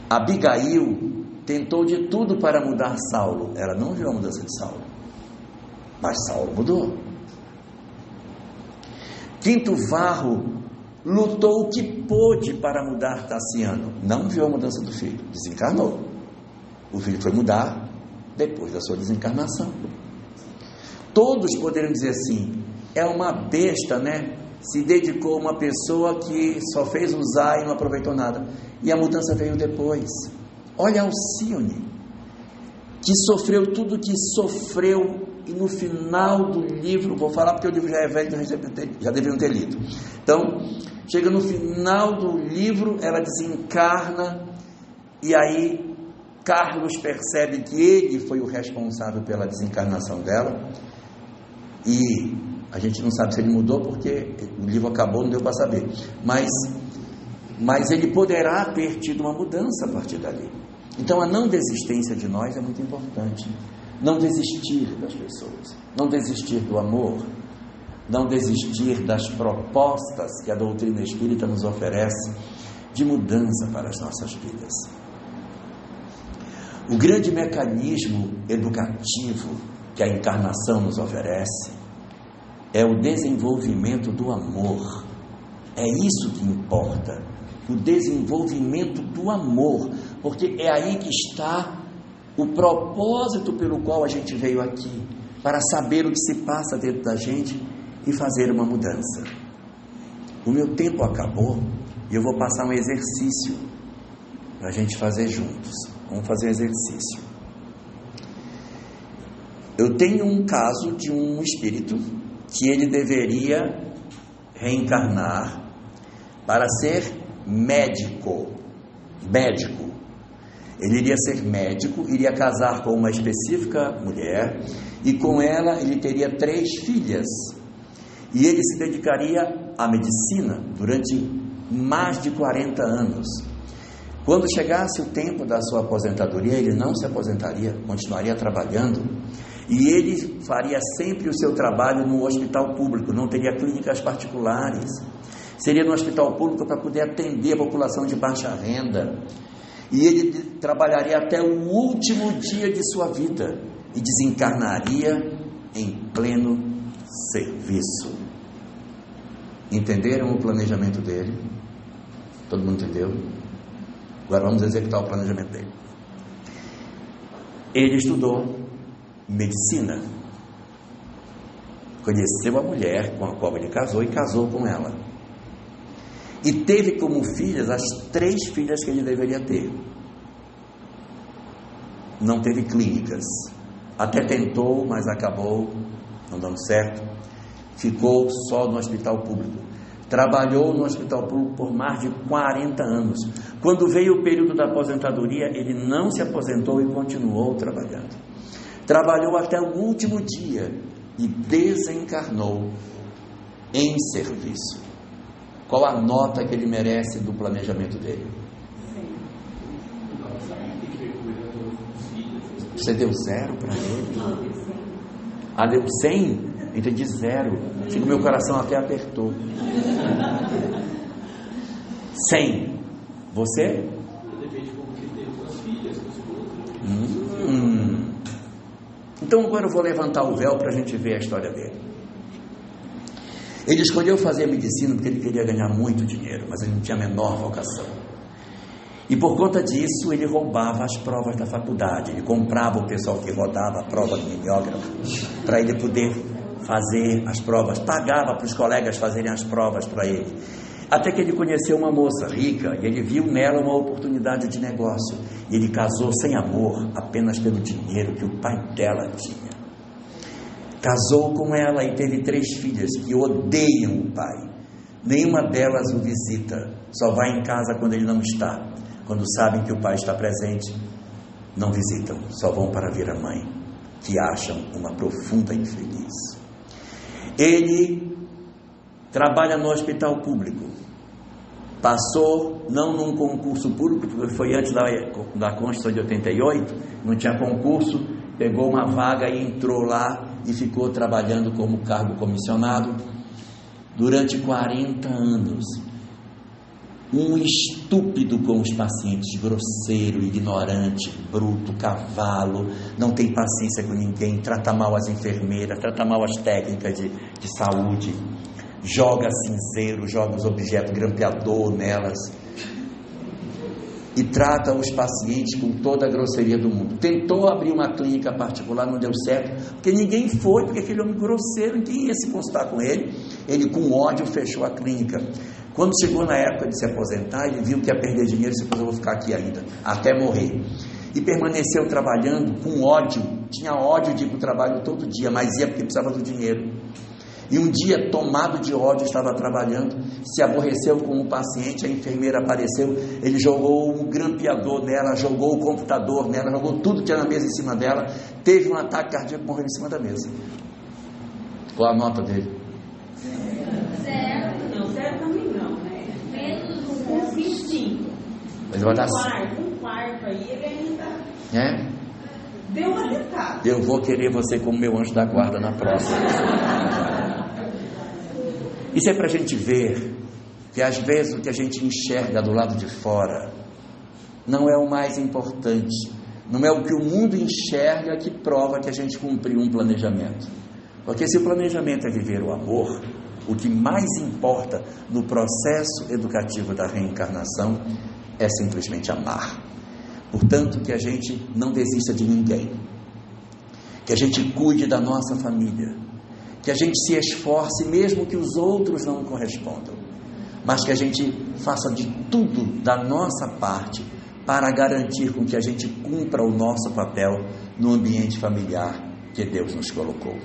Abigail tentou de tudo para mudar Saulo, ela não viu a mudança de Saulo, mas Saulo mudou. Quinto Varro lutou o que pôde para mudar Tassiano, não viu a mudança do filho, desencarnou. O filho foi mudar depois da sua desencarnação. Todos poderiam dizer assim: é uma besta, né? Se dedicou a uma pessoa que só fez usar e não aproveitou nada, e a mudança veio depois. Olha Alcione, que sofreu tudo que sofreu, e no final do livro, vou falar porque o livro já é velho, já deveriam ter lido. Então, chega no final do livro, ela desencarna, e aí Carlos percebe que ele foi o responsável pela desencarnação dela, e a gente não sabe se ele mudou, porque o livro acabou, não deu para saber, mas ele poderá ter tido uma mudança a partir dali. Então a não desistência de nós é muito importante. Não desistir das pessoas, não desistir do amor, não desistir das propostas que a doutrina espírita nos oferece de mudança para as nossas vidas. O grande mecanismo educativo que a encarnação nos oferece é o desenvolvimento do amor. É isso que importa, o desenvolvimento do amor, porque é aí que está o propósito pelo qual a gente veio aqui, para saber o que se passa dentro da gente e fazer uma mudança. O meu tempo acabou e eu vou passar um exercício para a gente fazer juntos. Vamos fazer um exercício. Eu tenho um caso de um espírito que ele deveria reencarnar para ser médico. Ele iria ser médico, iria casar com uma específica mulher, e com ela ele teria 3 filhas, e ele se dedicaria à medicina durante mais de 40 anos. Quando chegasse o tempo da sua aposentadoria, ele não se aposentaria, continuaria trabalhando, e ele faria sempre o seu trabalho no hospital público, não teria clínicas particulares, seria no hospital público para poder atender a população de baixa renda, e ele trabalharia até o último dia de sua vida, e desencarnaria em pleno serviço. Entenderam o planejamento dele? Todo mundo entendeu? Agora vamos executar o planejamento dele. Ele estudou medicina, conheceu a mulher com a qual ele casou e casou com ela, e teve como filhas as 3 filhas que ele deveria ter. Não teve clínicas, até tentou, mas acabou não dando certo, ficou só no hospital público. Trabalhou no hospital público por mais de 40 anos. Quando veio o período da aposentadoria, ele não se aposentou e continuou trabalhando. Trabalhou até o último dia e desencarnou em serviço. Qual a nota que ele merece do planejamento dele? Você deu 0 para ele? Ah, deu 100? Entendi 0. O meu coração até apertou. 100. Você? Depende de como que tem com as filhas, com os outros. Então agora eu vou levantar o véu para a gente ver a história dele. Ele escolheu fazer medicina porque ele queria ganhar muito dinheiro, mas ele não tinha a menor vocação. E por conta disso, ele roubava as provas da faculdade. Ele comprava o pessoal que rodava a prova do mimeógrafo para ele poder fazer as provas. Pagava para os colegas fazerem as provas para ele. Até que ele conheceu uma moça rica e ele viu nela uma oportunidade de negócio. E ele casou sem amor, apenas pelo dinheiro que o pai dela tinha. Casou com ela e teve 3 filhas que odeiam o pai. Nenhuma delas o visita, só vai em casa quando ele não está. Quando sabem que o pai está presente, não visitam, só vão para ver a mãe, que acham uma profunda infeliz. Ele trabalha no hospital público, passou não num concurso público, porque foi antes da Constituição de 88, não tinha concurso, pegou uma vaga e entrou lá e ficou trabalhando como cargo comissionado durante 40 anos. Um estúpido com os pacientes, grosseiro, ignorante, bruto, cavalo, não tem paciência com ninguém, trata mal as enfermeiras, trata mal as técnicas de saúde, joga cinzeiro, joga os objetos grampeador nelas e trata os pacientes com toda a grosseria do mundo. Tentou abrir uma clínica particular, não deu certo, porque ninguém foi, porque aquele homem grosseiro, ninguém ia se consultar com ele. Ele com ódio fechou a clínica. Quando chegou na época de se aposentar, ele viu que ia perder dinheiro e disse: eu vou ficar aqui ainda, até morrer. E permaneceu trabalhando com ódio, tinha ódio de ir para o trabalho todo dia, mas ia porque precisava do dinheiro. E um dia, tomado de ódio, estava trabalhando, se aborreceu com um paciente, a enfermeira apareceu, ele jogou um grampeador nela, jogou o computador nela, jogou tudo que tinha na mesa em cima dela, teve um ataque cardíaco e morreu em cima da mesa. Qual a nota dele? 0. Não, 0 também não, né? Menos um 25. Mas vai dar um quarto aí, ele ainda deu uma tentada. Eu vou querer você como meu anjo da guarda na próxima. Isso é para a gente ver que às vezes o que a gente enxerga do lado de fora não é o mais importante, não é o que o mundo enxerga que prova que a gente cumpriu um planejamento. Porque se o planejamento é viver o amor, o que mais importa no processo educativo da reencarnação é simplesmente amar. Portanto, que a gente não desista de ninguém, que a gente cuide da nossa família, que a gente se esforce mesmo que os outros não correspondam, mas que a gente faça de tudo da nossa parte para garantir com que a gente cumpra o nosso papel no ambiente familiar que Deus nos colocou.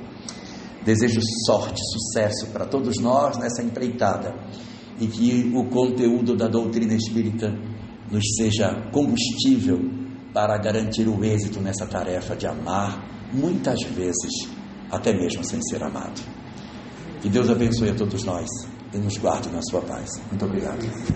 Desejo sorte, sucesso para todos nós nessa empreitada e que o conteúdo da doutrina espírita nos seja combustível para garantir o êxito nessa tarefa de amar, muitas vezes até mesmo sem ser amado. Que Deus abençoe a todos nós e nos guarde na sua paz. Muito obrigado.